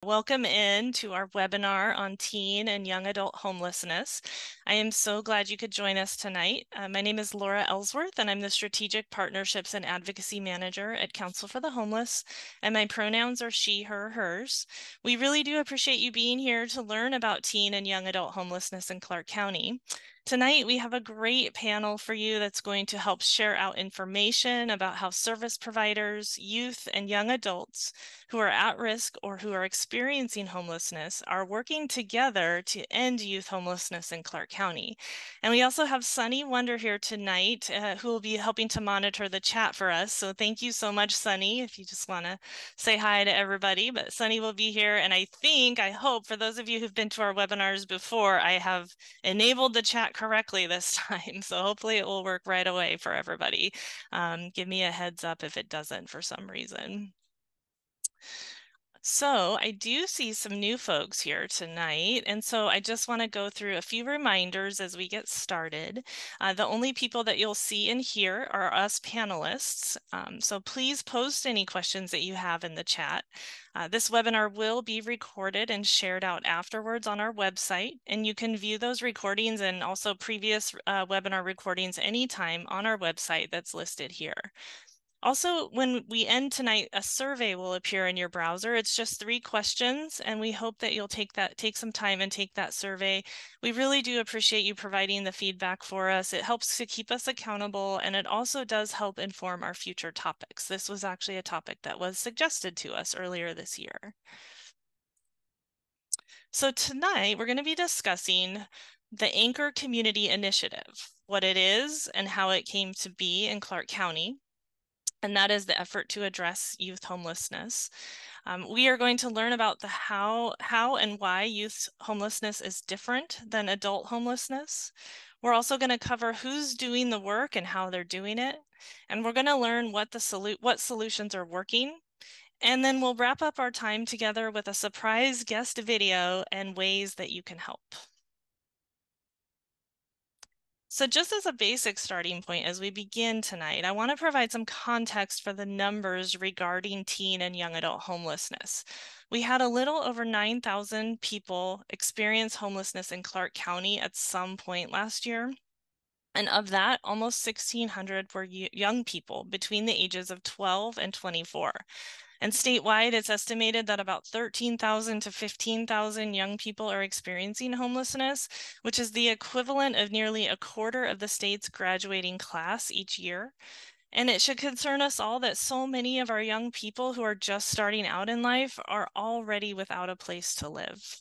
Welcome in to our webinar on teen and young adult homelessness. I am so glad you could join us tonight. My name is Laura Ellsworth, and I'm the Strategic Partnerships and Advocacy Manager at Council for the Homeless, and my pronouns are she, her, hers. We really do appreciate you being here to learn about teen and young adult homelessness in Clark County. Tonight, we have a great panel for you that's going to help share out information about how service providers, youth, and young adults who are at risk or who are experiencing homelessness are working together to end youth homelessness in Clark County. And we also have Sunny Wonder here tonight, who will be helping to monitor the chat for us. So thank you so much, Sunny, if you just want to say hi to everybody. But Sunny will be here, and I hope, for those of you who've been to our webinars before, I have enabled the chat correctly this time. So hopefully it will work right away for everybody. Give me a heads up if it doesn't for some reason. So I do see some new folks here tonight, and so I just want to go through a few reminders as we get started. The only people that you'll see and hear are us panelists, so please post any questions that you have in the chat. This webinar will be recorded and shared out afterwards on our website, and you can view those recordings and also previous webinar recordings anytime on our website that's listed here. Also, when we end tonight, a survey will appear in your browser. It's just 3 questions, and we hope that you'll take some time and take that survey. We really do appreciate you providing the feedback for us. It helps to keep us accountable, and it also does help inform our future topics. This was actually a topic that was suggested to us earlier this year. So tonight, we're going to be discussing the Anchor Community Initiative, what it is and how it came to be in Clark County. And that is the effort to address youth homelessness. We are going to learn about the how and why youth homelessness is different than adult homelessness. We're also going to cover who's doing the work and how they're doing it. And we're going to learn what solutions are working. And then we'll wrap up our time together with a surprise guest video and ways that you can help. So just as a basic starting point as we begin tonight, I want to provide some context for the numbers regarding teen and young adult homelessness. We had a little over 9,000 people experience homelessness in Clark County at some point last year. And of that, almost 1,600 were young people between the ages of 12 and 24. And statewide, it's estimated that about 13,000 to 15,000 young people are experiencing homelessness, which is the equivalent of nearly a quarter of the state's graduating class each year. And it should concern us all that so many of our young people who are just starting out in life are already without a place to live.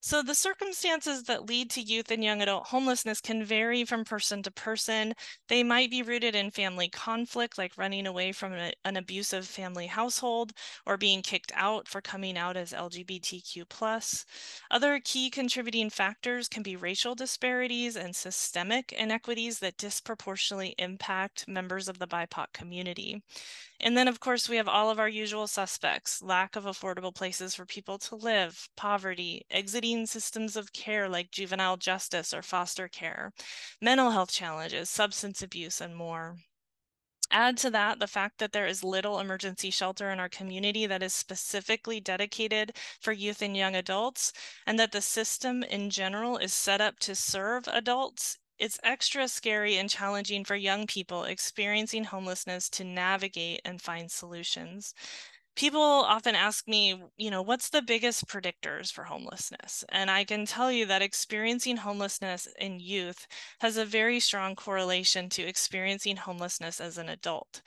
So the circumstances that lead to youth and young adult homelessness can vary from person to person. They might be rooted in family conflict, like running away from an abusive family household or being kicked out for coming out as LGBTQ+. Other key contributing factors can be racial disparities and systemic inequities that disproportionately impact members of the BIPOC community. And then, of course, we have all of our usual suspects: lack of affordable places for people to live, poverty, exiting systems of care like juvenile justice or foster care, mental health challenges, substance abuse, and more. Add to that the fact that there is little emergency shelter in our community that is specifically dedicated for youth and young adults, and that the system in general is set up to serve adults. It's extra scary and challenging for young people experiencing homelessness to navigate and find solutions. People often ask me, what's the biggest predictors for homelessness? And I can tell you that experiencing homelessness in youth has a very strong correlation to experiencing homelessness as an adult.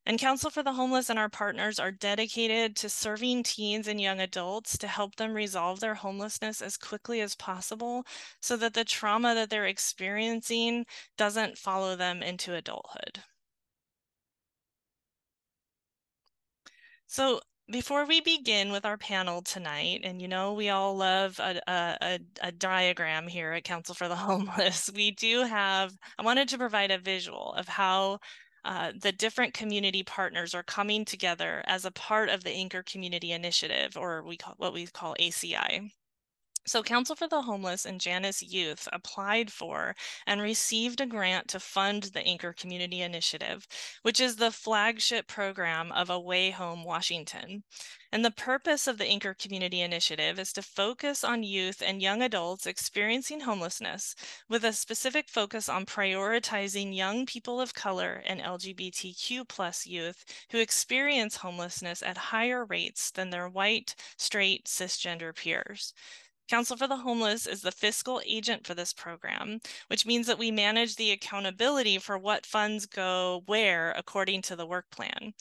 And Council for the Homeless and our partners are dedicated to serving teens and young adults to help them resolve their homelessness as quickly as possible so that the trauma that they're experiencing doesn't follow them into adulthood. So before we begin with our panel tonight, and we all love a diagram here at Council for the Homeless, I wanted to provide a visual of how the different community partners are coming together as a part of the Anchor Community Initiative, or what we call ACI. So Council for the Homeless and Janus Youth applied for and received a grant to fund the Anchor Community Initiative, which is the flagship program of Away Home Washington. And the purpose of the Anchor Community Initiative is to focus on youth and young adults experiencing homelessness, with a specific focus on prioritizing young people of color and LGBTQ plus youth who experience homelessness at higher rates than their white, straight, cisgender peers. Council for the Homeless is the fiscal agent for this program, which means that we manage the accountability for what funds go where according to the work plan.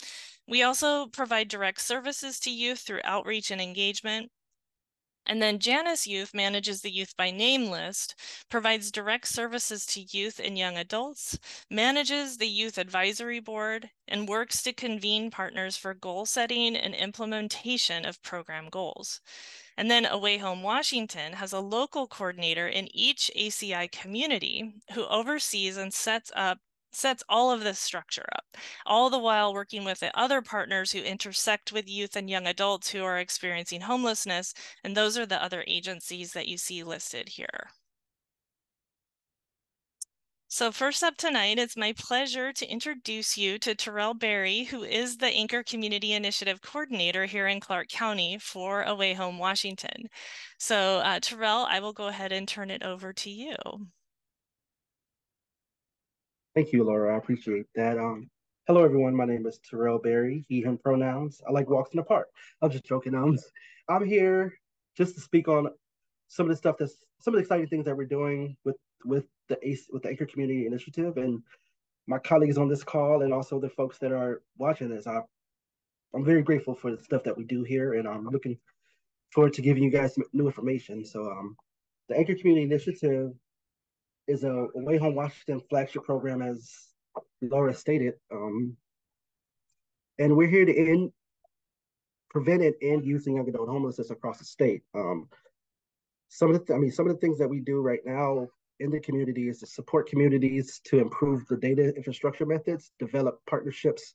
We also provide direct services to youth through outreach and engagement. And then Janus Youth manages the Youth by Name list, provides direct services to youth and young adults, manages the Youth Advisory Board, and works to convene partners for goal setting and implementation of program goals. And then Away Home Washington has a local coordinator in each ACI community who oversees and sets all of this structure up, all the while working with the other partners who intersect with youth and young adults who are experiencing homelessness, and those are the other agencies that you see listed here. So first up tonight, it's my pleasure to introduce you to Terrell Berry, who is the Anchor Community Initiative Coordinator here in Clark County for Away Home Washington. So Terrell, I will go ahead and turn it over to you. Thank you, Laura. I appreciate that. Hello, everyone. My name is Terrell Berry, he, him pronouns. I like walks in the park. I'm just joking. I'm here just to speak on some of the exciting things that we're doing with the Anchor Community Initiative, and my colleagues on this call, and also the folks that are watching this. I'm very grateful for the stuff that we do here, and I'm looking forward to giving you guys some new information. The Anchor Community Initiative is a Way Home Washington flagship program, as Laura stated, and we're here to prevent and end youth and young adult homelessness across the state. Some of the things that we do right now in the community is to support communities to improve the data infrastructure methods, develop partnerships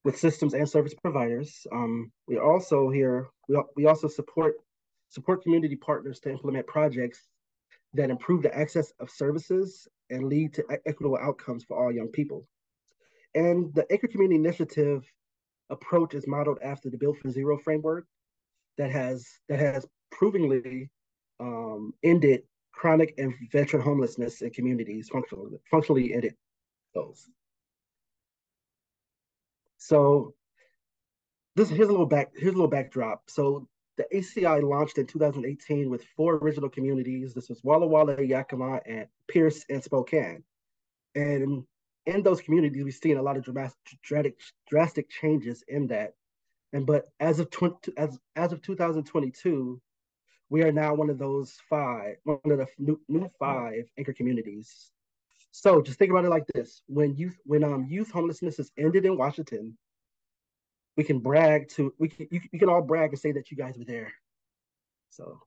with systems and service providers. We also here we also support community partners to implement projects that improve the access of services and lead to equitable outcomes for all young people. And the Acre Community Initiative approach is modeled after the Build for Zero framework that has provingly ended chronic and veteran homelessness in communities, functionally ended those. So here's a little backdrop. So the ACI launched in 2018 with 4 original communities. This was Walla Walla, Yakima, and Pierce and Spokane. And in those communities, we've seen a lot of drastic changes in that. But as of 2022, we are now one of the new 5 anchor communities. So just think about it like this: when youth homelessness is ended in Washington, you can all brag and say that you guys were there. So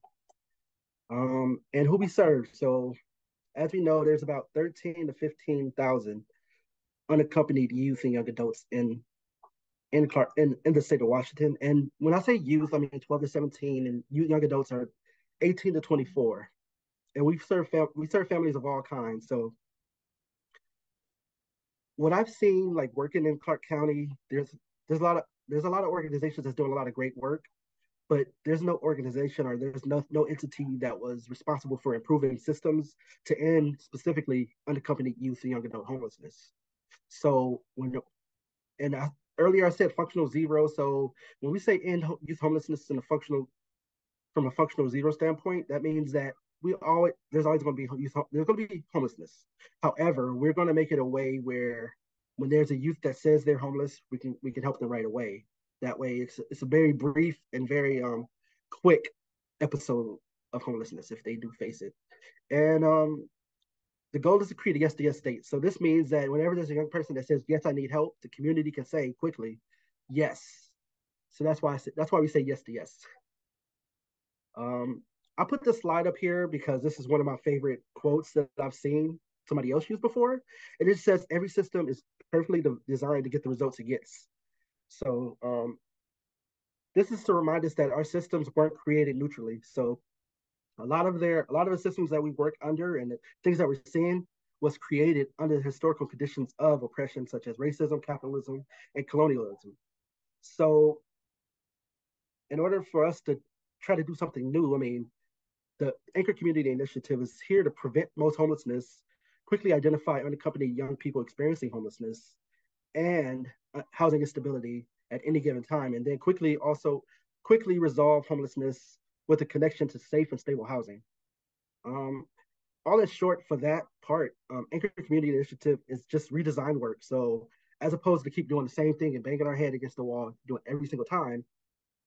and who we serve. So as we know, there's about 13 to 15,000 unaccompanied youth and young adults in the state of Washington. And when I say youth, I mean 12 to 17, and young adults are 18 to 24. And we serve families of all kinds. So what I've seen, like working in Clark County, there's a lot of organizations that's doing a lot of great work, but there's no organization or there's no entity that was responsible for improving systems to end specifically unaccompanied youth and young adult homelessness. So and I, earlier I said functional zero. So when we say end youth homelessness from a functional zero standpoint, that means that there's always going to be there's going to be homelessness. However, we're going to make it a way where when there's a youth that says they're homeless, we can help them right away. That way, it's a very brief and very quick episode of homelessness if they do face it. And the goal is to create a yes to yes state. So this means that whenever there's a young person that says yes, I need help, the community can say quickly yes. So that's why we say yes to yes. I put this slide up here because this is one of my favorite quotes that I've seen somebody else use before. And it says every system is perfectly designed to get the results it gets. So this is to remind us that our systems weren't created neutrally. So a lot of the systems that we work under and the things that we're seeing was created under the historical conditions of oppression, such as racism, capitalism, and colonialism. So, in order for us to try to do something new, I mean, the Anchor Community Initiative is here to prevent most homelessness, quickly identify unaccompanied young people experiencing homelessness, and housing instability at any given time, and then quickly resolve homelessness with a connection to safe and stable housing. Um, all in short, for that part, Anchor Community Initiative is just redesign work. So as opposed to keep doing the same thing and banging our head against the wall, doing every single time,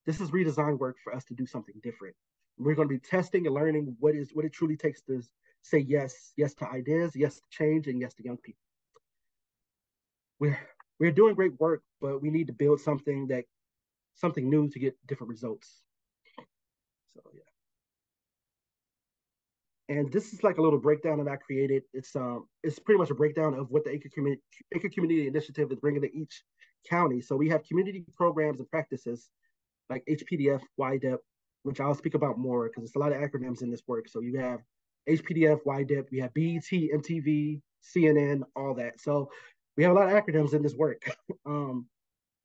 this is redesign work for us to do something different. We're going to be testing and learning what it truly takes to say yes to ideas, yes to change, and yes to young people. We're we're doing great work, but we need to build something new to get different results. So yeah. And this is like a little breakdown that I created. It's pretty much a breakdown of what the Acre Community Initiative is bringing to each county. So we have community programs and practices like HPDF, YDEP, which I'll speak about more because it's a lot of acronyms in this work. So you have HPDF, YDEP, we have BET, MTV, CNN, all that. So we have a lot of acronyms in this work. um,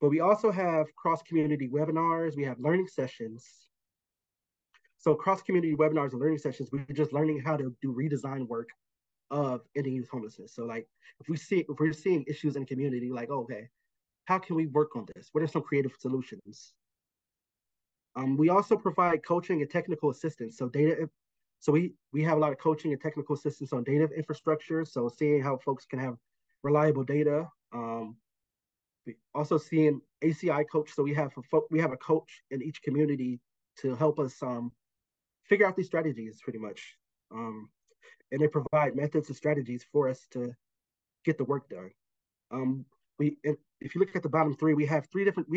but we also have cross community webinars. We have learning sessions. So cross community webinars and learning sessions, we're just learning how to do redesign work of ending youth homelessness. So like if we're seeing issues in the community, like, oh, okay, how can we work on this? What are some creative solutions? We also provide coaching and technical assistance. So we have a lot of coaching and technical assistance on data infrastructure. So seeing how folks can have reliable data. We also seeing ACI coach. So we have a coach in each community to help us figure out these strategies pretty much. Um, and they provide methods and strategies for us to get the work done. Um, if you look at the bottom three, we have three different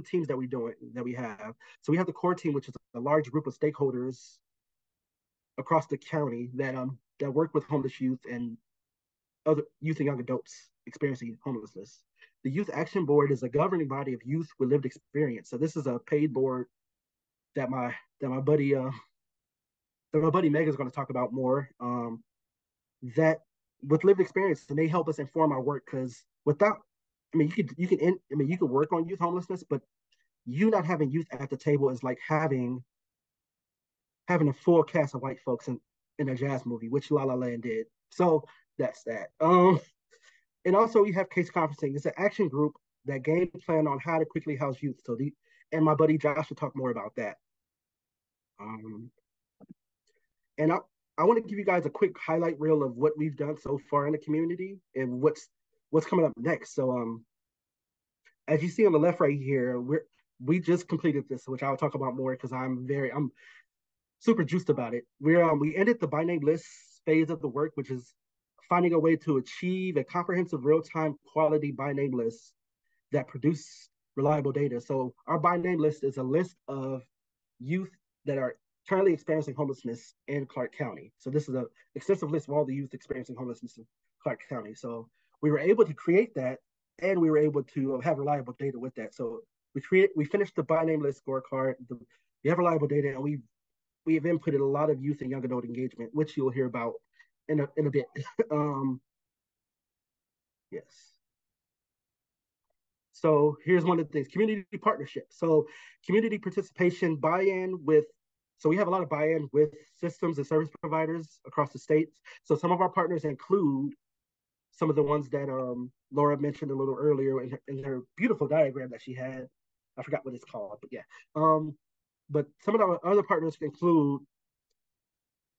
teams that we have. So we have the core team, which is a large group of stakeholders across the county that work with homeless youth and other youth and young adults experiencing homelessness. The Youth Action Board is a governing body of youth with lived experience. So this is a paid board that my that my buddy Meg is going to talk about more. That with lived experience, and they help us inform our work because without, I mean, you could work on youth homelessness, but you not having youth at the table is like having a full cast of white folks in a jazz movie, which La La Land did. So that's that. And also we have case conferencing. It's an action group that game plan on how to quickly house youth. And my buddy Josh will talk more about that. Um, and I want to give you guys a quick highlight reel of what we've done so far in the community and what's coming up next. So as you see on the left right here, we just completed this, which I'll talk about more because I'm super juiced about it. We ended the by name list phase of the work, which is finding a way to achieve a comprehensive real-time quality by name list that produce reliable data. So our by name list is a list of youth that are currently experiencing homelessness in Clark County. So this is an extensive list of all the youth experiencing homelessness in Clark County. So we were able to create that, and we were able to have reliable data with that. So we finished the by name list scorecard. We have reliable data, and we have inputted a lot of youth and young adult engagement, which you'll hear about in a bit. Yes. So here's one of the things: community partnership. So community participation, buy-in with. So we have a lot of buy-in with systems and service providers across the states. So some of our partners include some of the ones that Laura mentioned a little earlier in her beautiful diagram that she had. I forgot what it's called, but yeah. But some of our other partners include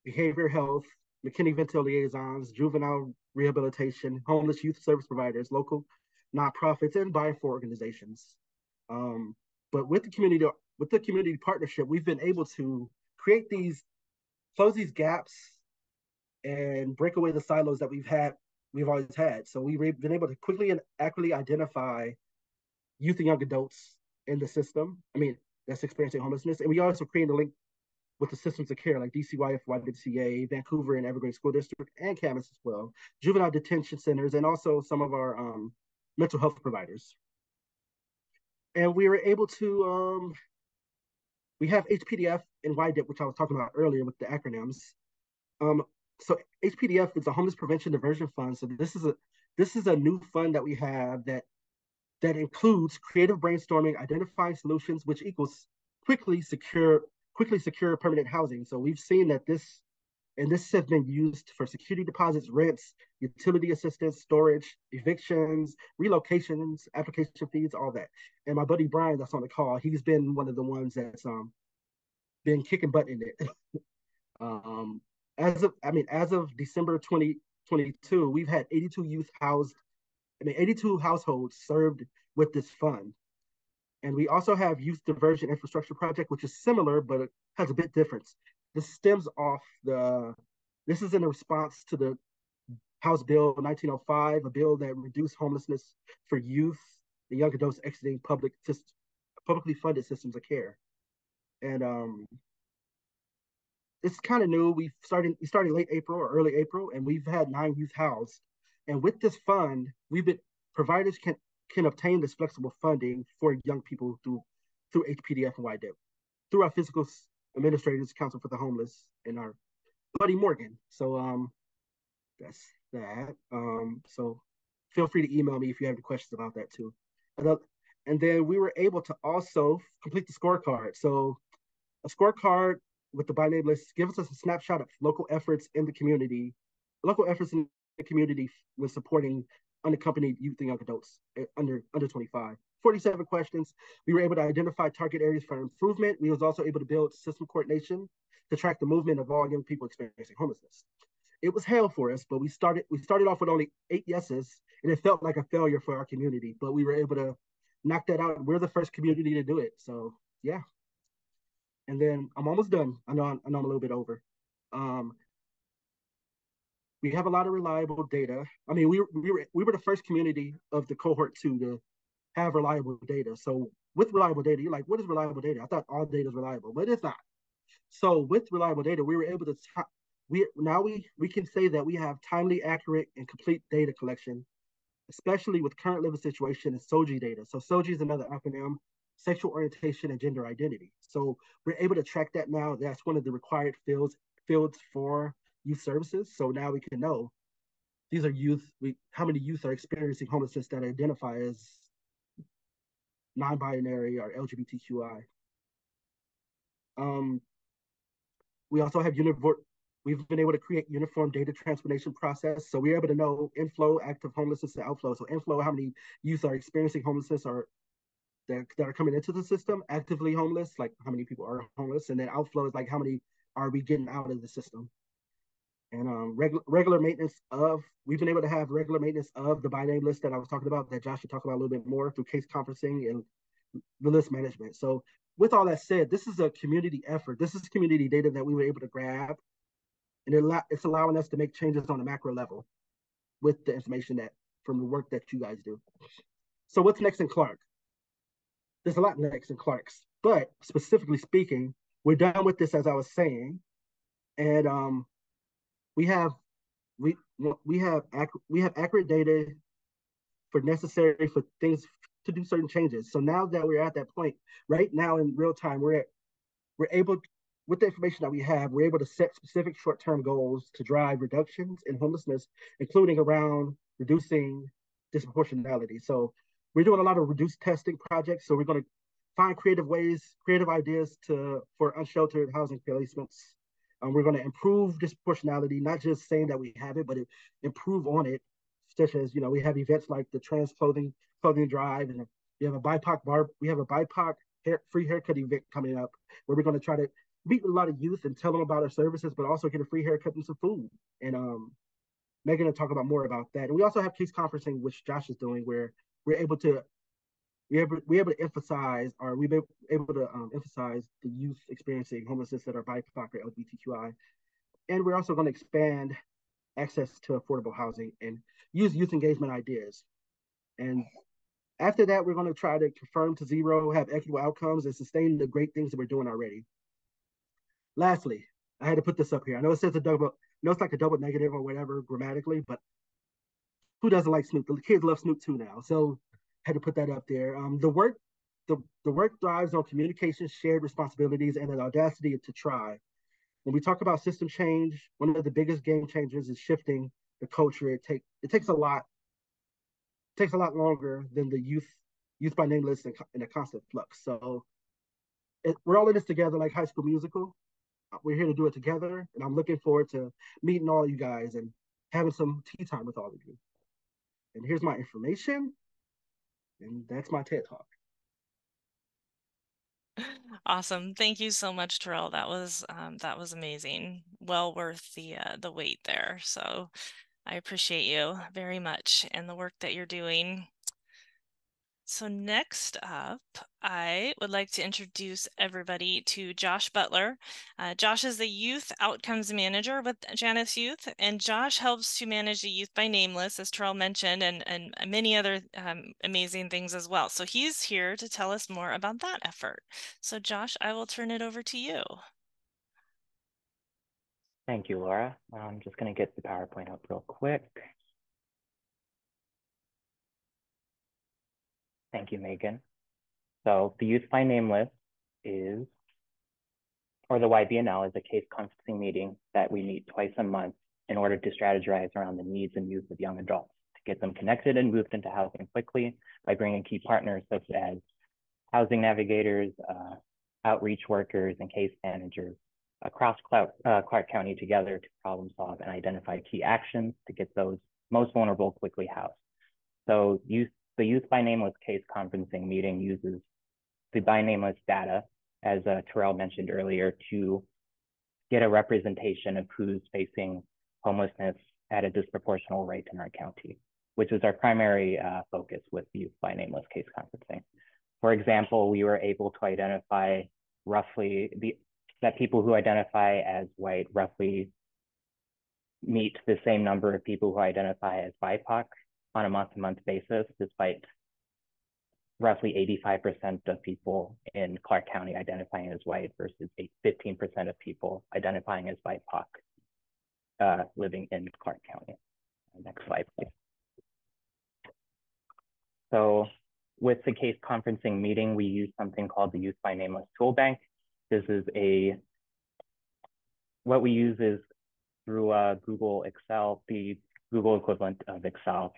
behavioral health, McKinney-Vento liaisons, juvenile rehabilitation, homeless youth service providers, local nonprofits, and buy-for organizations. Um, but with the community partnership, we've been able to close these gaps, and break away the silos that we've always had. So we've been able to quickly and accurately identify youth and young adults in the system. I mean, that's experiencing homelessness, and we also create a link with the systems of care like DCYF, YWCA, Vancouver and Evergreen School District, and Camas as well, juvenile detention centers, and also some of our mental health providers. And we were able to we have HPDF and YDIP, which I was talking about earlier with the acronyms. Um, so HPDF is a Homeless Prevention Diversion Fund. So this is a new fund that we have that includes creative brainstorming, identifying solutions, which equals quickly secure quickly secure permanent housing. So we've seen that this has been used for security deposits, rents, utility assistance, storage, evictions, relocations, application fees, all that. And my buddy Brian, that's on the call, he's been one of the ones that's been kicking butt in it. um, as of December 2022, we've had 82 youth housed. 82 households served with this fund. And we also have Youth Diversion Infrastructure Project, which is similar, but it has a bit difference. This stems off this is in response to the House Bill 1905, a bill that reduced homelessness for youth and young adults exiting publicly funded systems of care. And it's kind of new. We started late April or early April, and we've had 9 youth housed. And with this fund, we've been providers can obtain this flexible funding for young people through HPDF and YDIP through our physical administrators, Council for the Homeless, and our buddy Morgan. So that's that. So feel free to email me if you have any questions about that too. And then we were able to also complete the scorecard. So a scorecard with the by name list gives us a snapshot of local efforts in the community when supporting unaccompanied youth and young adults under 25. 47 questions. We were able to identify target areas for improvement. We was also able to build system coordination to track the movement of all young people experiencing homelessness. It was hell for us, but we started off with only 8 yeses, and it felt like a failure for our community. But we were able to knock that out. We're the first community to do it. So yeah, and then I'm almost done. I know I'm a little bit over. Um, we have a lot of reliable data. I mean, we were the first community of the cohort 2 to have reliable data. So with reliable data, you're like, what is reliable data? I thought all data is reliable, but it's not. So with reliable data, we were able to we can say that we have timely, accurate, and complete data collection, especially with current living situation and SOGI data. So SOGI is another acronym, sexual orientation and gender identity. So we're able to track that now. That's one of the required fields for youth services. So now we can know these are youth. How many youth are experiencing homelessness that identify as non-binary or LGBTQI. Um, we also have we've been able to create uniform data transformation process. So we're able to know inflow, active homelessness, and outflow. So inflow, how many youth are experiencing homelessness or that are coming into the system, actively homeless, like how many people are homeless, and then outflow is like how many are we getting out of the system. And regular maintenance of we've been able to have regular maintenance of the by name list that I was talking about that Josh should talk about a little bit more through case conferencing and the list management. So with all that said, this is a community effort. This is community data that we were able to grab, and it's allowing us to make changes on a macro level with the information that from the work that you guys do. So what's next in Clark? There's a lot next in Clark's, but specifically speaking, we're done with this as I was saying, and we have we have accurate data for necessary for things to do certain changes. So now that we're at that point, right now in real time, we're able with the information that we have, we're able to set specific short-term goals to drive reductions in homelessness, including around reducing disproportionality. So we're doing a lot of reduced testing projects. So we're going to find creative ideas for unsheltered housing placements. We're going to improve disproportionality, not just saying that we have it, but improve on it, such as we have events like the trans clothing drive, and we have a BIPOC free haircut event coming up where we're going to try to meet with a lot of youth and tell them about our services, but also get a free haircut and some food. And Megan will talk about more about that. And we also have case conferencing, which Josh is doing, where we're able to emphasize, or we've been able to emphasize the youth experiencing homelessness that are BIPOC or LGBTQI. And we're also going to expand access to affordable housing and use youth engagement ideas. And after that, we're going to try to confirm to zero, have equitable outcomes, and sustain the great things that we're doing already. Lastly, I had to put this up here. I know it says it's like a double negative or whatever grammatically, but who doesn't like Snoop? The kids love Snoop too now. So I had to put that up there. The work the work thrives on communication, shared responsibilities, and an audacity to try. When we talk about system change, one of the biggest game changers is shifting the culture. It takes a lot longer than the youth by name list in a constant flux. So we're all in this together, like High School Musical. We're here to do it together, and I'm looking forward to meeting all you guys and having some tea time with all of you. And here's my information, and that's my TED Talk. Awesome. Thank you so much, Terrell. That was amazing. Well worth the wait there. So I appreciate you very much and the work that you're doing. So next up, I would like to introduce everybody to Josh Butler. Josh is the Youth Outcomes Manager with Janus Youth, and Josh helps to manage the Youth by Name list, as Terrell mentioned, and many other amazing things as well. So he's here to tell us more about that effort. So Josh, I will turn it over to you. Thank you, Laura. I'm just going to get the PowerPoint up real quick. Thank you, Megan. So the Youth by Name list is, or the YBNL, is a case conferencing meeting that we meet twice a month in order to strategize around the needs and youth of young adults, to get them connected and moved into housing quickly by bringing key partners such as housing navigators, outreach workers, and case managers across Clark County together to problem solve and identify key actions to get those most vulnerable quickly housed. So the Youth by Name list case conferencing meeting uses the by name list data, as Terrell mentioned earlier, to get a representation of who's facing homelessness at a disproportional rate in our county, which is our primary focus with the Youth by Name list case conferencing. For example, we were able to identify that people who identify as white roughly meet the same number of people who identify as BIPOC on a month-to-month basis, despite roughly 85% of people in Clark County identifying as white versus 15% of people identifying as BIPOC living in Clark County. Next slide, please. So with the case conferencing meeting, we use something called the Youth by Name list tool bank. This is what we use is through Google Excel, the Google equivalent of Excel,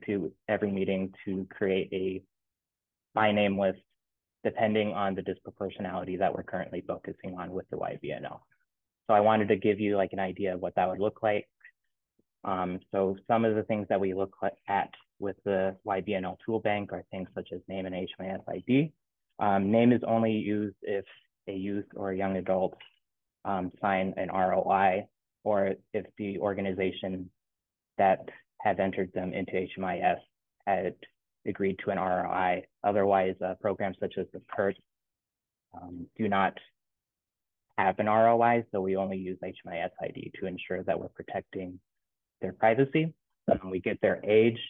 to every meeting to create a by name list depending on the disproportionality that we're currently focusing on with the YBNL. So I wanted to give you like an idea of what that would look like. So some of the things that we look at with the YBNL tool bank are things such as name and HMIS ID. Name is only used if a youth or a young adult sign an ROI, or if the organization that have entered them into HMIS had agreed to an ROI. Otherwise, programs such as the PERT do not have an ROI, so we only use HMIS ID to ensure that we're protecting their privacy. We get their age,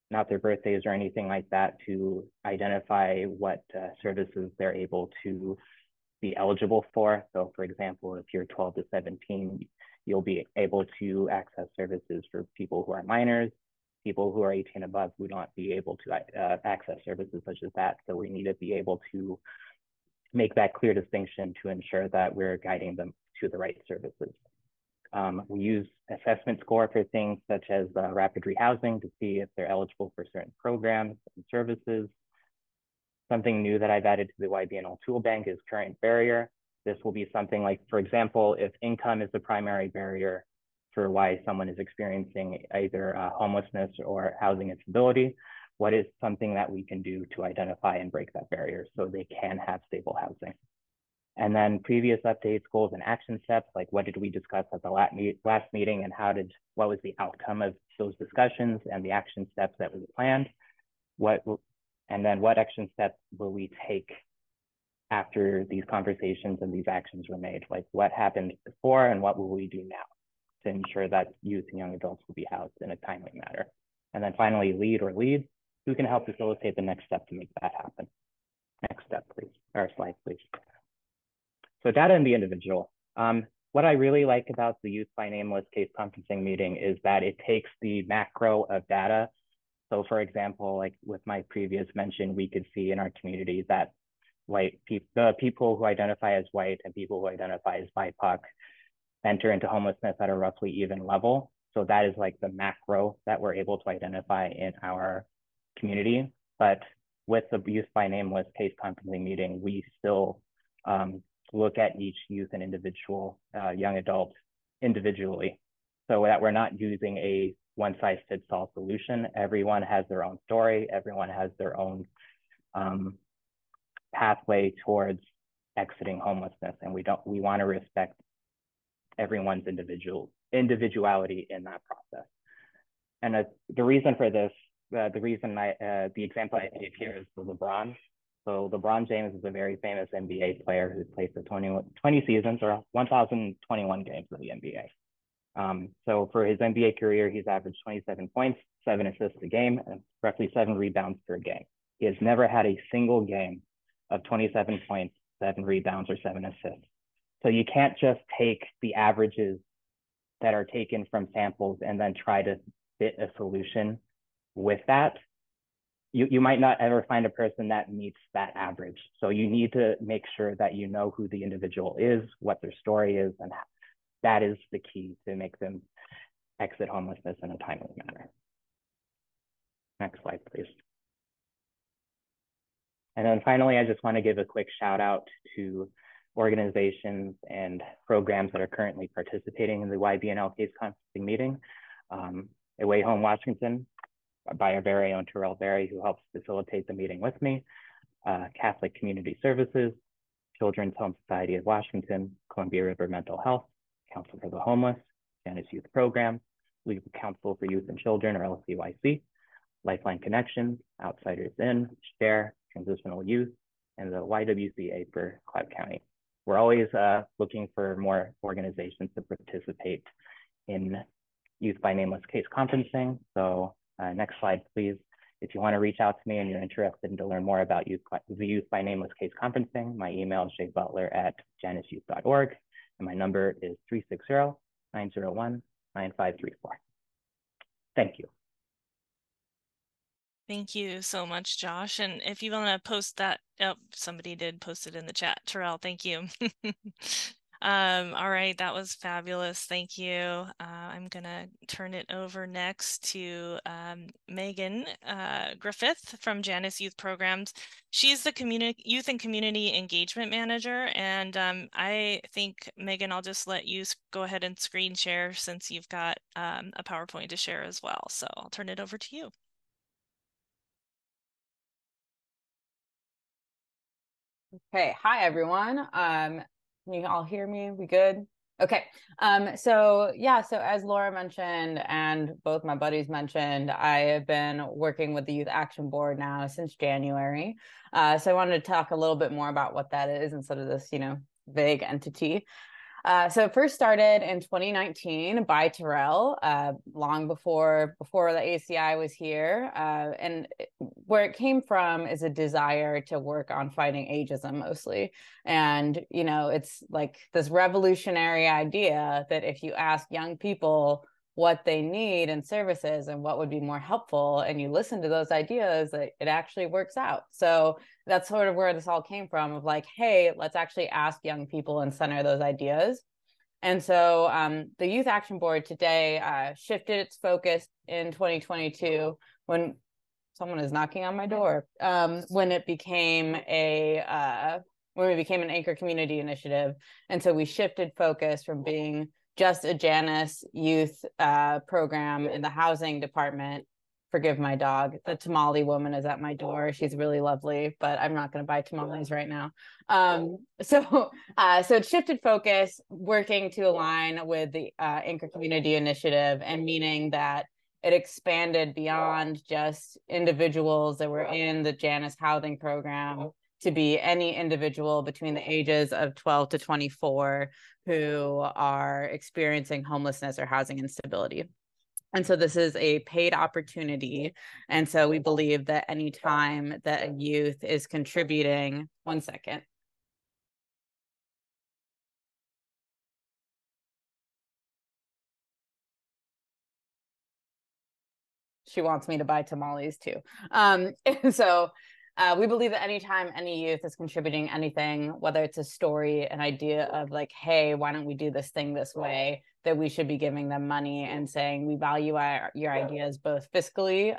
not their birthdays or anything like that, to identify what services they're able to be eligible for. So for example, if you're 12 to 17, you'll be able to access services for people who are minors. People who are 18 above would not be able to access services such as that. So we need to be able to make that clear distinction to ensure that we're guiding them to the right services. We use assessment score for things such as rapid rehousing to see if they're eligible for certain programs and services. Something new that I've added to the YBNL tool bank is current barrier. This will be something like, for example, if income is the primary barrier for why someone is experiencing either homelessness or housing instability, what is something that we can do to identify and break that barrier so they can have stable housing? And then previous updates, goals, and action steps, like what did we discuss at the last meeting, and what was the outcome of those discussions and the action steps that we planned? And then what action steps will we take after these conversations and these actions were made? Like what happened before and what will we do now to ensure that youth and young adults will be housed in a timely manner? And then finally, lead or leads, who can help facilitate the next step to make that happen? Next step, please, or slide, please. So data and the individual. What I really like about the Youth by Name list case conferencing meeting is that it takes the macro of data So for example, like with my previous mention, we could see in our community that the people who identify as white and people who identify as BIPOC enter into homelessness at a roughly even level. So that is like the macro that we're able to identify in our community. But with the youth by name list case conferencing meeting, we still look at each youth and individual young adult individually, so that we're not using a one size fits all solution. Everyone has their own story. Everyone has their own pathway towards exiting homelessness, and we want to respect everyone's individuality in that process. And the reason for this, the example I gave here is for LeBron. So LeBron James is a very famous NBA player who's played for 20 seasons or 1,021 games in the NBA. So for his NBA career, he's averaged 27 points, 7 assists a game, and roughly 7 rebounds per game. He has never had a single game of 27 points, 7 rebounds, or 7 assists. So you can't just take the averages that are taken from samples and then try to fit a solution with that. You might not ever find a person that meets that average. So you need to make sure that you know who the individual is, what their story is, and that is the key to make them exit homelessness in a timely manner. Next slide, please. And then finally, I just want to give a quick shout out to organizations and programs that are currently participating in the YBNL case conferencing meeting. Away Home Washington by our very own Terrell Berry, who helps facilitate the meeting with me. Catholic Community Services, Children's Home Society of Washington, Columbia River Mental Health, Council for the Homeless, Janus Youth Program, Legal Counsel for Youth and Children, or LCYC, Lifeline Connections, Outsiders In, SHARE, Transitional Youth, and the YWCA for Cloud County. We're always looking for more organizations to participate in Youth by Nameless case conferencing. So next slide, please. If you want to reach out to me and you're interested in to learn more about the Youth by Nameless case conferencing, my email is jbutler@janusyouth.org, and my number is 360-901-9534. Thank you. Thank you so much, Josh. And if you want to post that, oh, somebody did post it in the chat. Terrell, thank you. All right, that was fabulous. Thank you. I'm going to turn it over next to Megan Griffith from Janus Youth Programs. She's the Youth and Community Engagement Manager. And I think, Megan, I'll just let you go ahead and screen share since you've got a PowerPoint to share as well. So I'll turn it over to you. Okay, hi everyone. Can you all hear me? We good? Okay. So as Laura mentioned and both my buddies mentioned, I have been working with the Youth Action Board now since January. So I wanted to talk a little bit more about what that is instead of this, vague entity. So it first started in 2019 by Terrell, long before the ACI was here. And where it came from is a desire to work on fighting ageism mostly. And, it's like this revolutionary idea that if you ask young people what they need in services and what would be more helpful, and you listen to those ideas, that it actually works out. So that's sort of where this all came from, of like, hey, let's actually ask young people and center those ideas. And so the Youth Action Board today shifted its focus in 2022 when someone is knocking on my door, when it became when we became an anchor community initiative. And so we shifted focus from being just a Janus youth program in the housing department. Forgive my dog. The tamale woman is at my door. She's really lovely, but I'm not going to buy tamales right now. So it shifted focus, working to align with the Anchor Community Initiative, and meaning that it expanded beyond just individuals that were in the Janus housing program to be any individual between the ages of 12 to 24 who are experiencing homelessness or housing instability. And so this is a paid opportunity. And so we believe that any time that a youth is contributing, one second. she wants me to buy tamales too. And so we believe that anytime any youth is contributing anything, whether it's a story, an idea of like, hey, why don't we do this thing this way, that we should be giving them money and saying we value your ideas both fiscally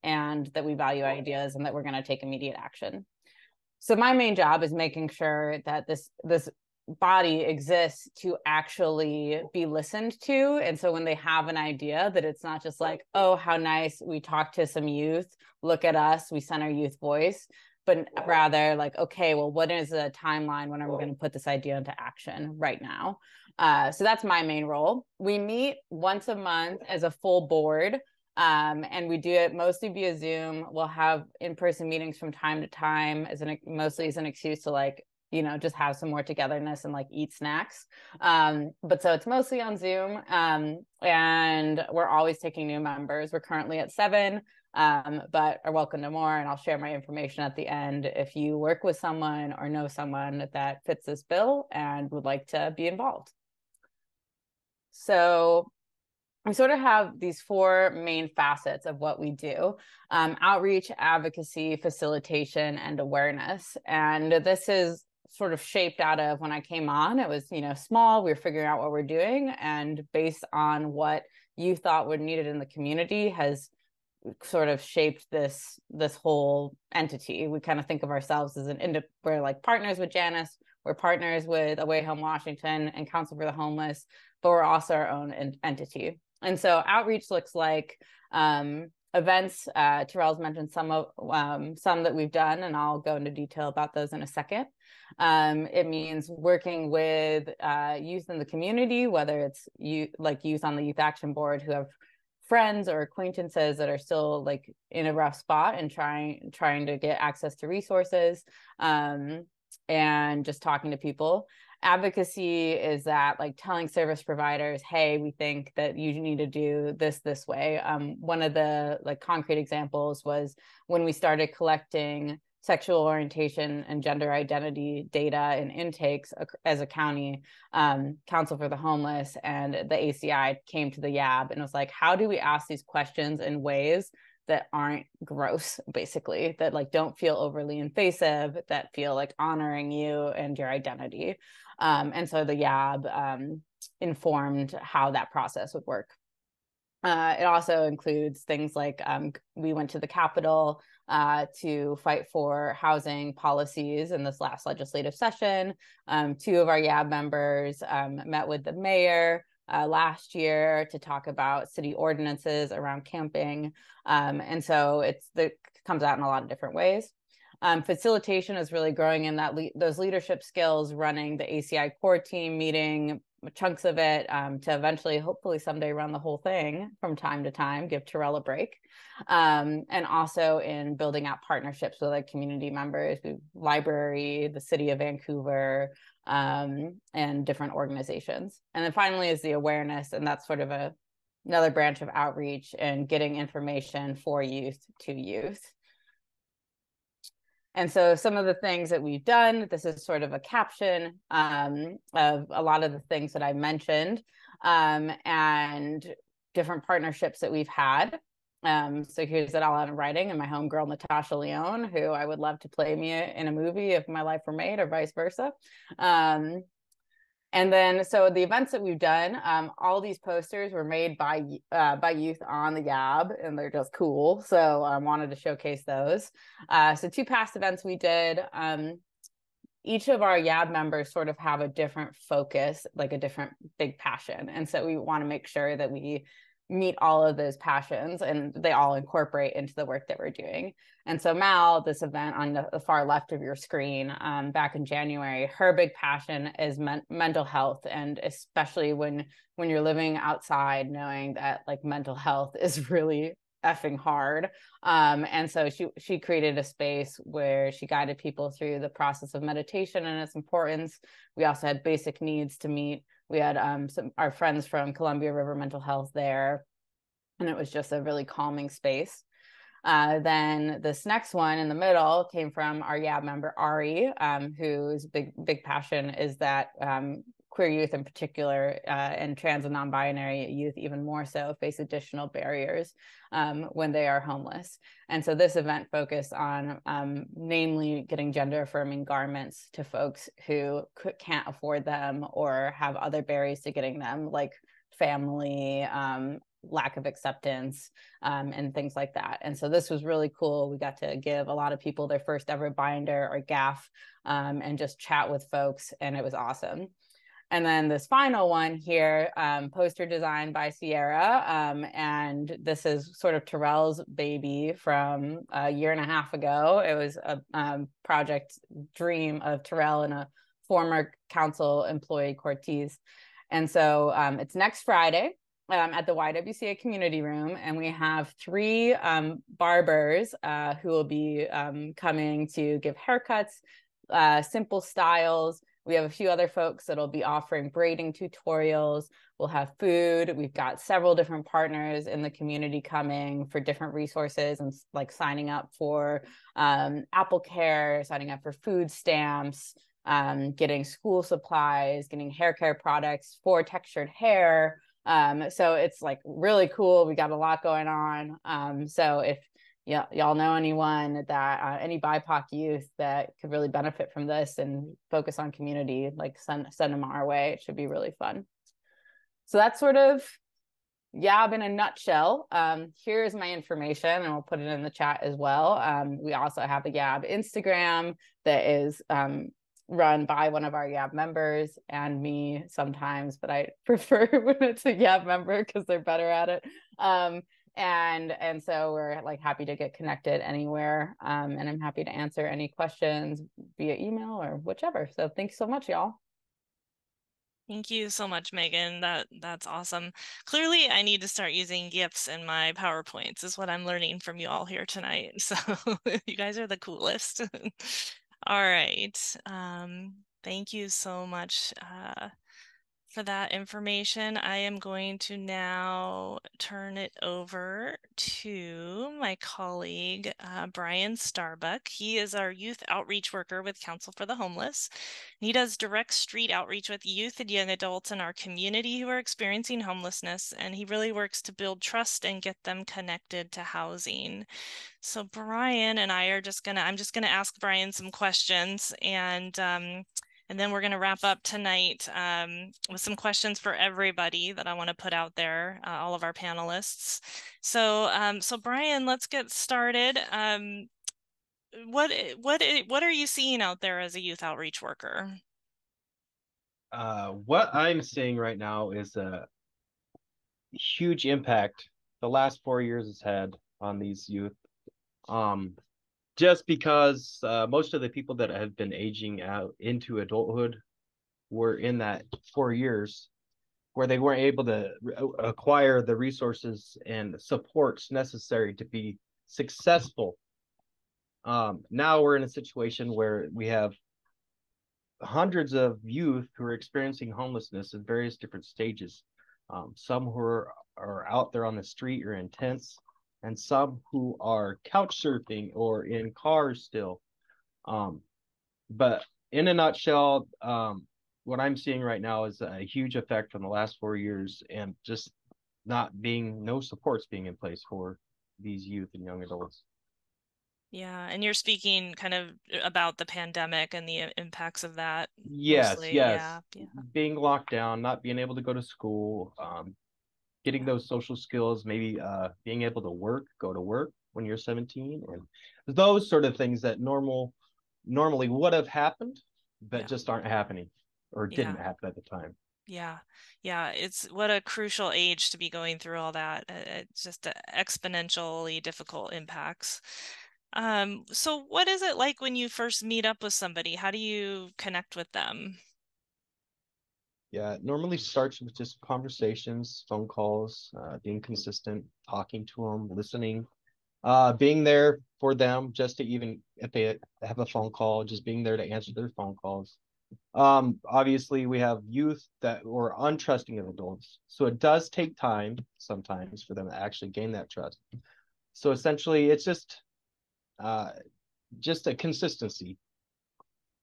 and that we value ideas and that we're going to take immediate action. So my main job is making sure that this body exists to actually be listened to. And so when they have an idea, that it's not just like, oh, how nice, we talked to some youth, look at us, we sent our youth voice, but rather like, okay, well, what is the timeline when are we going to put this idea into action right now? So that's my main role. We meet once a month as a full board. And we do it mostly via Zoom. We'll have in-person meetings from time to time mostly as an excuse to like, you know, just have some more togetherness and like eat snacks. But so it's mostly on Zoom. And we're always taking new members. We're currently at 7, but are welcome to more. And I'll share my information at the end if you work with someone or know someone that fits this bill and would like to be involved. So we sort of have these 4 main facets of what we do: outreach, advocacy, facilitation, and awareness. And this is sort of shaped out of when I came on. It was, you know, small. We were figuring out what we're doing, and based on what you thought were needed in the community has sort of shaped this whole entity. We kind of think of ourselves as we're like partners with Janus, we're partners with Away Home Washington and Council for the Homeless, but we're also our own entity. And so outreach looks like events. Terrell's mentioned some that we've done, and I'll go into detail about those in a second. It means working with youth in the community, whether it's youth on the Youth Action Board who have friends or acquaintances that are still like in a rough spot and trying to get access to resources, and just talking to people. Advocacy is that like telling service providers, hey, we think that you need to do this way. One of the like concrete examples was when we started collecting sexual orientation and gender identity data and intakes as a county. Council for the Homeless and the ACI came to the YAB and was like, how do we ask these questions in ways that aren't gross, basically, that like don't feel overly invasive, that feel like honoring you and your identity. And so the YAB informed how that process would work. It also includes things like we went to the Capitol to fight for housing policies in this last legislative session. 2 of our YAB members met with the mayor last year to talk about city ordinances around camping. And so it comes out in a lot of different ways. Facilitation is really growing in that those leadership skills, running the ACI core team, meeting chunks of it to eventually, hopefully someday, run the whole thing from time to time, give Terrell a break. And also in building out partnerships with like community members, the library, the city of Vancouver, and different organizations. And then finally is the awareness, and that's sort of another branch of outreach and getting information for youth to youth. And so some of the things that we've done, this is sort of a caption of a lot of the things that I mentioned, and different partnerships that we've had. So here's it all in writing, and my homegirl, Natasha Leone, who I would love to play me in a movie if my life were made, or vice versa. And then, so the events that we've done, all these posters were made by youth on the YAB, and they're just cool. So I wanted to showcase those. So 2 past events we did, each of our YAB members sort of have a different focus, like a different big passion. And so we want to make sure that we meet all of those passions and they all incorporate into the work that we're doing. And so Mal, this event on the far left of your screen, back in January, her big passion is mental health, and especially when you're living outside, knowing that like mental health is really effing hard. And so she created a space where she guided people through the process of meditation and its importance. We also had basic needs to meet. We had our friends from Columbia River Mental Health there, and it was just a really calming space. Then this next one in the middle came from our YAB member, Ari, whose big passion is that queer youth in particular, and trans and non-binary youth even more so, face additional barriers when they are homeless. And so this event focused on namely getting gender affirming garments to folks who can't afford them or have other barriers to getting them, like family, lack of acceptance, and things like that. And so this was really cool. We got to give a lot of people their first ever binder or gaff, and just chat with folks, and it was awesome. And then this final one here, poster designed by Sierra. And this is sort of Terrell's baby from a year and a half ago. It was a project dream of Terrell and a former council employee, Cortez. And so it's next Friday at the YWCA community room. And we have 3 barbers who will be coming to give haircuts, simple styles. We have a few other folks that'll be offering braiding tutorials. We'll have food. We've got several different partners in the community coming for different resources, and like signing up for Apple Care, signing up for food stamps, getting school supplies, getting hair care products for textured hair. So it's like really cool. We got a lot going on. So if y'all know anyone that any BIPOC youth that could really benefit from this and focus on community, like send them our way. It should be really fun. So that's sort of YAB in a nutshell. Here's my information, and we'll put it in the chat as well. We also have a YAB Instagram that is run by one of our YAB members and me sometimes, but I prefer when it's a YAB member because they're better at it. And so we're like happy to get connected anywhere. And I'm happy to answer any questions via email or whichever. So thanks so much, y'all. Thank you so much, Megan. That's awesome. Clearly, I need to start using GIFs in my PowerPoints is what I'm learning from you all here tonight. So you guys are the coolest. All right. Thank you so much for that information. I am going to now turn it over to my colleague, Brian Starbuck. He is our youth outreach worker with Council for the Homeless. He does direct street outreach with youth and young adults in our community who are experiencing homelessness, and he really works to build trust and get them connected to housing. So Brian and I are I'm just gonna ask Brian some questions, and then we're going to wrap up tonight with some questions for everybody that I want to put out there, all of our panelists. So, so Brian, let's get started. What are you seeing out there as a youth outreach worker? What I'm seeing right now is a huge impact the last 4 years has had on these youth. Just because most of the people that have been aging out into adulthood were in that 4 years where they weren't able to acquire the resources and supports necessary to be successful. Now we're in a situation where we have hundreds of youth who are experiencing homelessness in various different stages. Some who are out there on the street or in tents, and some who are couch surfing or in cars still. But in a nutshell, what I'm seeing right now is a huge effect from the last 4 years, and just no supports being in place for these youth and young adults. Yeah, and you're speaking kind of about the pandemic and the impacts of that. Yes, mostly. yes. Yeah. Being locked down, not being able to go to school, getting those social skills, maybe being able to go to work when you're 17, and those sort of things that normally would have happened, but just aren't happening or didn't happen at the time. Yeah. It's what a crucial age to be going through all that. It's just exponentially difficult impacts. So what is it like when you first meet up with somebody? How do you connect with them? Yeah, it normally starts with just conversations, phone calls, being consistent, talking to them, listening, being there for them, just to even if they have a phone call, just being there to answer their phone calls. Obviously, we have youth that are untrusting of adults, so it does take time sometimes for them to actually gain that trust. So essentially, it's just a consistency.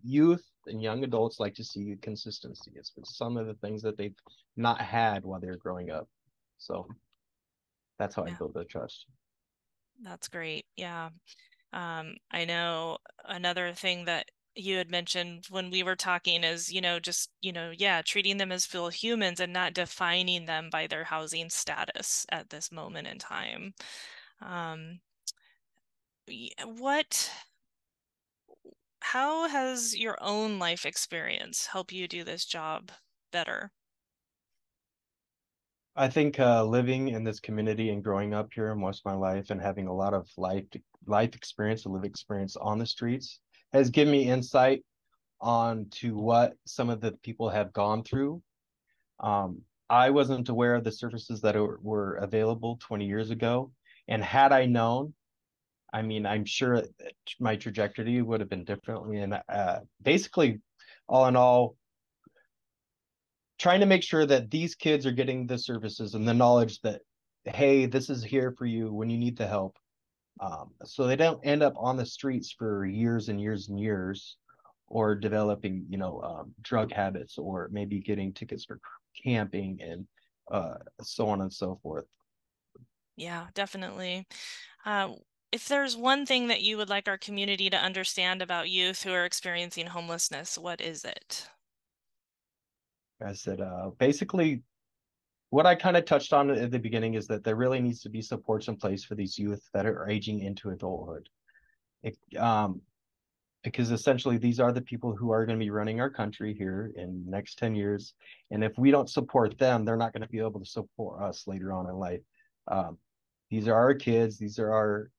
Youth and young adults like to see consistency. It's some of the things that they've not had while they're growing up. So that's how I Yeah, build the trust. that's great. Yeah. I know another thing that you had mentioned when we were talking is, just, yeah, treating them as full humans and not defining them by their housing status at this moment in time. Um, what, how has your own life experience helped you do this job better? I think living in this community and growing up here most of my life and having a lot of life experience and live experience on the streets has given me insight on to what some of the people have gone through. I wasn't aware of the services that were available 20 years ago. And had I known, I mean, I'm sure my trajectory would have been differently. And basically, all in all, trying to make sure that these kids are getting the services and the knowledge that, hey, this is here for you when you need the help. So they don't end up on the streets for years and years and years, or developing, drug habits, or maybe getting tickets for camping and so on and so forth. Yeah, definitely. Uh, if there's one thing that you would like our community to understand about youth who are experiencing homelessness, what is it? I said, basically, what I kind of touched on at the beginning is that there really needs to be supports in place for these youth that are aging into adulthood. It, because essentially these are the people who are going to be running our country here in the next 10 years. And if we don't support them, they're not going to be able to support us later on in life. Um, these are our kids. These are our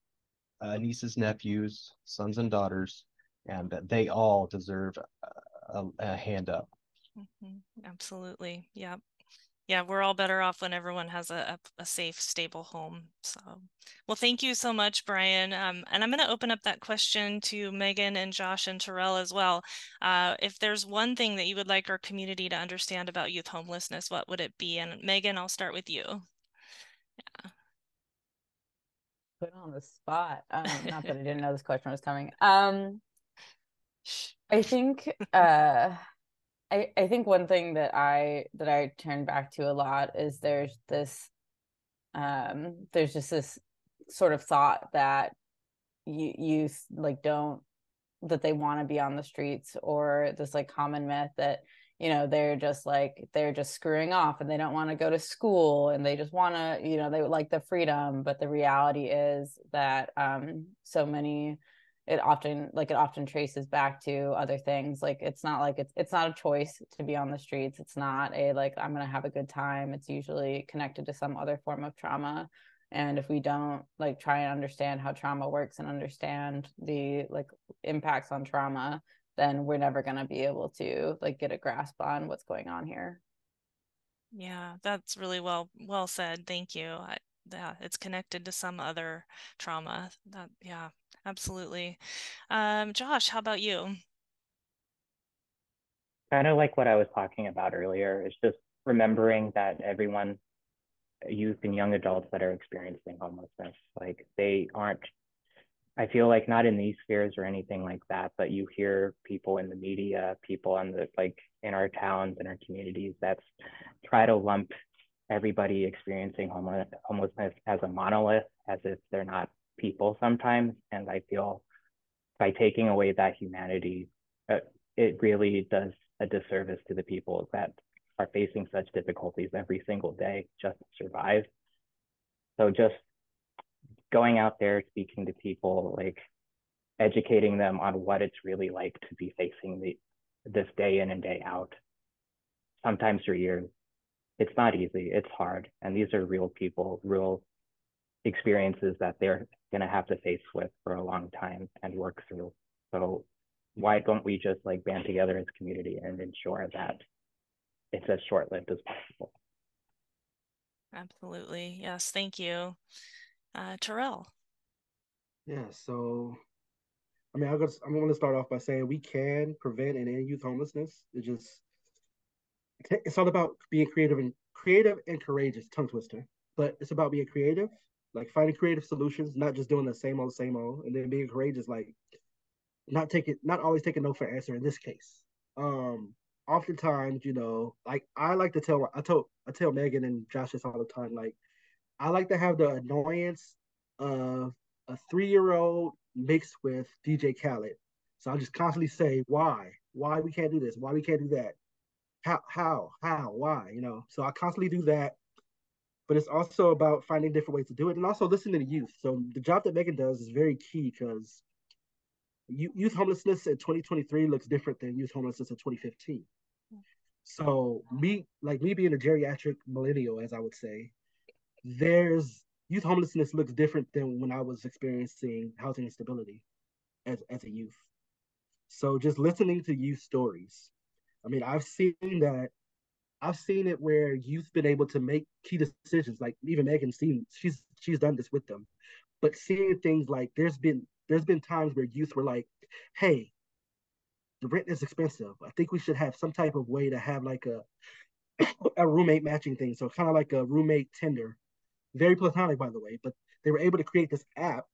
nieces, nephews, sons and daughters, and they all deserve a hand up. Absolutely. Yeah. Yeah, we're all better off when everyone has a safe, stable home. So, well, thank you so much, Brian. And I'm going to open up that question to Megan and Josh and Terrell as well. If there's one thing that you would like our community to understand about youth homelessness, what would it be? And Megan, I'll start with you. Put on the spot. Not that I didn't know this question was coming. I think I think one thing that I turn back to a lot is there's just this sort of thought that you like don't that they want to be on the streets, or this like common myth that they're just screwing off and they don't want to go to school and they just want to, they would like the freedom. But the reality is that so many it often traces back to other things. Like it's not a choice to be on the streets. It's not a like I'm gonna have a good time. It's usually connected to some other form of trauma. And if we don't like try and understand how trauma works and understand the like impacts on trauma, then we're never going to be able to like get a grasp on what's going on here. Yeah, that's really well said. Thank you. Yeah, it's connected to some other trauma. Yeah, absolutely. Josh, how about you? Kind of like what I was talking about earlier. It's just remembering that everyone, youth and young adults that are experiencing homelessness, like they aren't, I feel like not in these spheres or anything like that, but you hear people in the media, people on the like in our towns and our communities that try to lump everybody experiencing homelessness as a monolith, as if they're not people sometimes. And I feel by taking away that humanity, it really does a disservice to the people that are facing such difficulties every single day just to survive. So just going out there, speaking to people, like educating them on what it's really like to be facing this day in and day out, sometimes for years. It's not easy. It's hard. And these are real people, real experiences that they're going to have to face with for a long time and work through. So why don't we just like band together as a community and ensure that it's as short-lived as possible? Absolutely. Yes, thank you. Terrell. Yeah, so I mean, I'm going to start off by saying we can prevent and end youth homelessness. It's all about being creative and courageous. Tongue twister, but it's about being creative, like finding creative solutions, not just doing the same old, and then being courageous, like not always taking no for answer in this case. um, oftentimes, like I tell Megan and Josh this all the time. Like, I like to have the annoyance of a 3-year-old mixed with DJ Khaled. So I just constantly say, why we can't do this, why we can't do that, how, why, So I constantly do that. But it's also about finding different ways to do it, and also listening to youth. So the job that Megan does is very key because youth homelessness in 2023 looks different than youth homelessness in 2015. So me being a geriatric millennial, as I would say, there's youth homelessness looks different than when I was experiencing housing instability as a youth. So just listening to youth stories. I mean, I've seen it where youth been able to make key decisions. Like even Megan seen she's done this with them. But seeing things like there's been times where youth were like, hey, the rent is expensive. I think we should have some type of way to have like a roommate matching thing. So kind of like a roommate Tinder. Very platonic, by the way, but they were able to create this app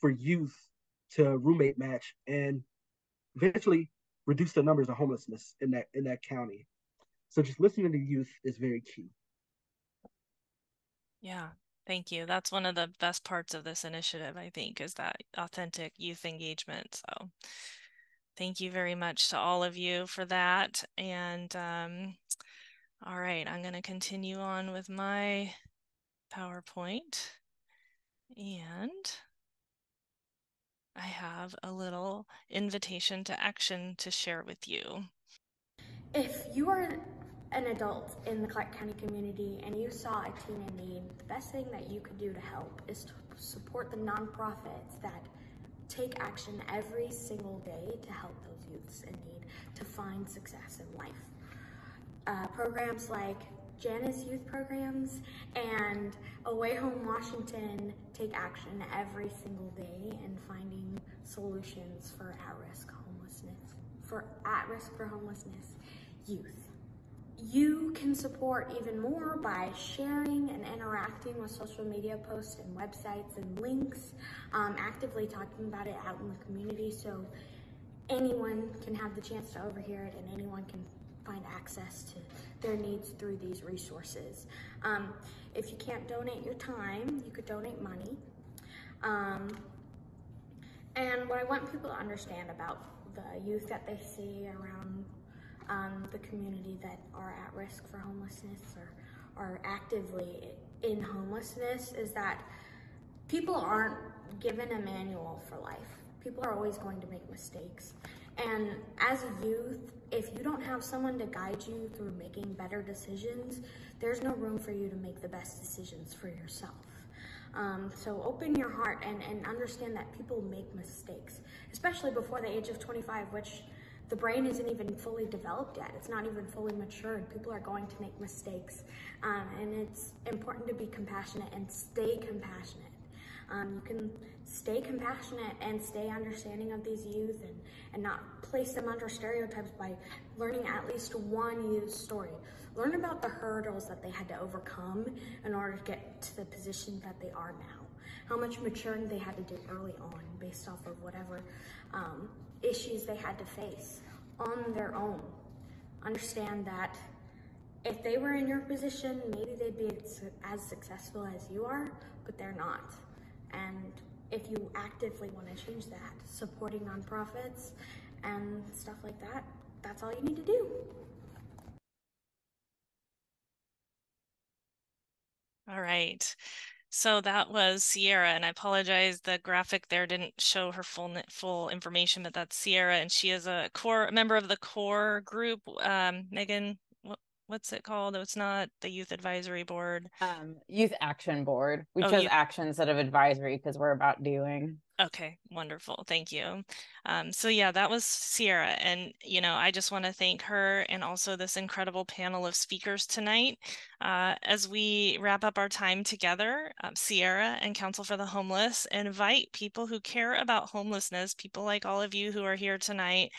for youth to roommate match and eventually reduce the numbers of homelessness in that county. So just listening to youth is very key. Yeah, thank you. That's one of the best parts of this initiative, I think, is that authentic youth engagement. So thank you very much to all of you for that. And all right, I'm going to continue on with my PowerPoint. And I have a little invitation to action to share with you. If you are an adult in the Clark County community and you saw a teen in need, the best thing that you could do to help is to support the nonprofits that take action every single day to help those youths in need to find success in life. Programs like Janice Youth Programs and Away Home Washington take action every single day in finding solutions for at-risk homelessness youth. You can support even more by sharing and interacting with social media posts and websites and links, actively talking about it out in the community so anyone can have the chance to overhear it and anyone can find access to their needs through these resources. If you can't donate your time, you could donate money. And what I want people to understand about the youth that they see around the community that are at risk for homelessness or are actively in homelessness is that people aren't given a manual for life. People are always going to make mistakes. And as a youth, if you don't have someone to guide you through making better decisions, there's no room for you to make the best decisions for yourself. So open your heart and understand that people make mistakes, especially before the age of 25, which the brain isn't even fully developed yet. It's not even fully matured. People are going to make mistakes. And it's important to be compassionate and stay compassionate. You can stay compassionate and stay understanding of these youth and not place them under stereotypes by learning at least one youth story. Learn about the hurdles that they had to overcome in order to get to the position that they are now. How much maturing they had to do early on based off of whatever issues they had to face on their own. Understand that if they were in your position, maybe they'd be as successful as you are, but they're not. And if you actively want to change that, supporting nonprofits and stuff like that, that's all you need to do. All right. So that was Sierra, and I apologize, the graphic there didn't show her full information, but that's Sierra, and she is a member of the core group. Megan, what's it called? Oh, it's not the Youth Advisory Board. Youth Action Board. We chose action instead of advisory because we're about doing. Okay, wonderful. Thank you. So yeah, that was Sierra. And, I just want to thank her and also this incredible panel of speakers tonight. As we wrap up our time together, Sierra and Council for the Homeless invite people who care about homelessness, people like all of you who are here tonight.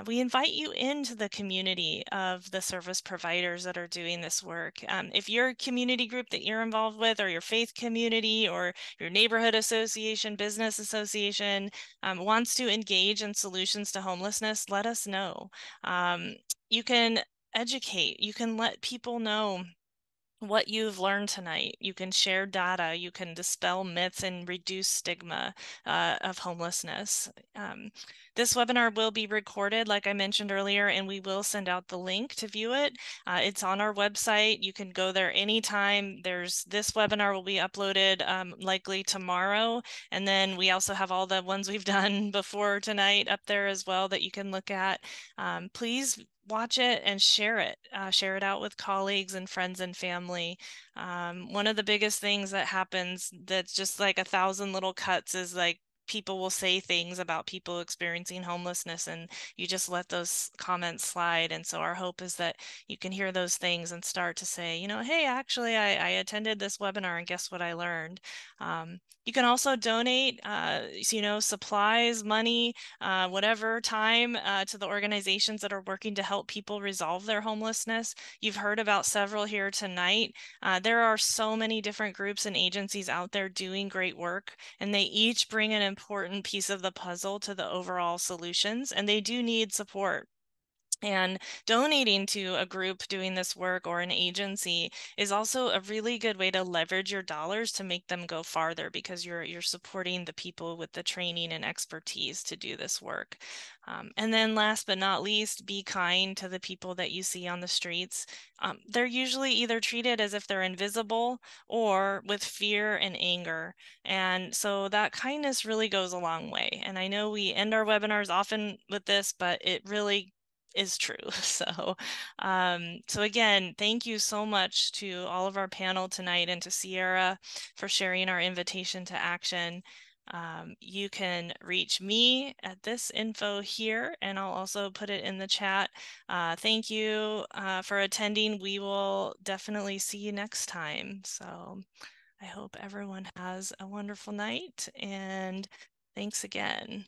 We invite you into the community of the service providers that are doing this work. If your community group that you're involved with, or your faith community, or your neighborhood association, business association, wants to engage in solutions to homelessness, let us know. You can educate, you can let people know what you've learned tonight. You can share data, you can dispel myths and reduce stigma of homelessness. This webinar will be recorded, like I mentioned earlier, and we will send out the link to view it. It's on our website. You can go there anytime. This webinar will be uploaded likely tomorrow. And then we also have all the ones we've done before tonight up there as well that you can look at. Please watch it and share it. Share it out with colleagues and friends and family. One of the biggest things that happens that's just like 1,000 little cuts is like people will say things about people experiencing homelessness, and you just let those comments slide. And so our hope is that you can hear those things and start to say, you know, hey, actually, I attended this webinar and guess what I learned. You can also donate, you know, supplies, money, whatever time to the organizations that are working to help people resolve their homelessness. You've heard about several here tonight. There are so many different groups and agencies out there doing great work, and they each bring an important piece of the puzzle to the overall solutions, and they do need support. And donating to a group doing this work or an agency is also a really good way to leverage your dollars to make them go farther, because you're supporting the people with the training and expertise to do this work. And then last but not least, be kind to the people that you see on the streets. They're usually either treated as if they're invisible or with fear and anger. And so that kindness really goes a long way. And I know we end our webinars often with this, but it really is true. So again, thank you so much to all of our panel tonight and to Sierra for sharing our invitation to action. You can reach me at this info here, and I'll also put it in the chat. Thank you for attending. We will definitely see you next time. So I hope everyone has a wonderful night, and thanks again.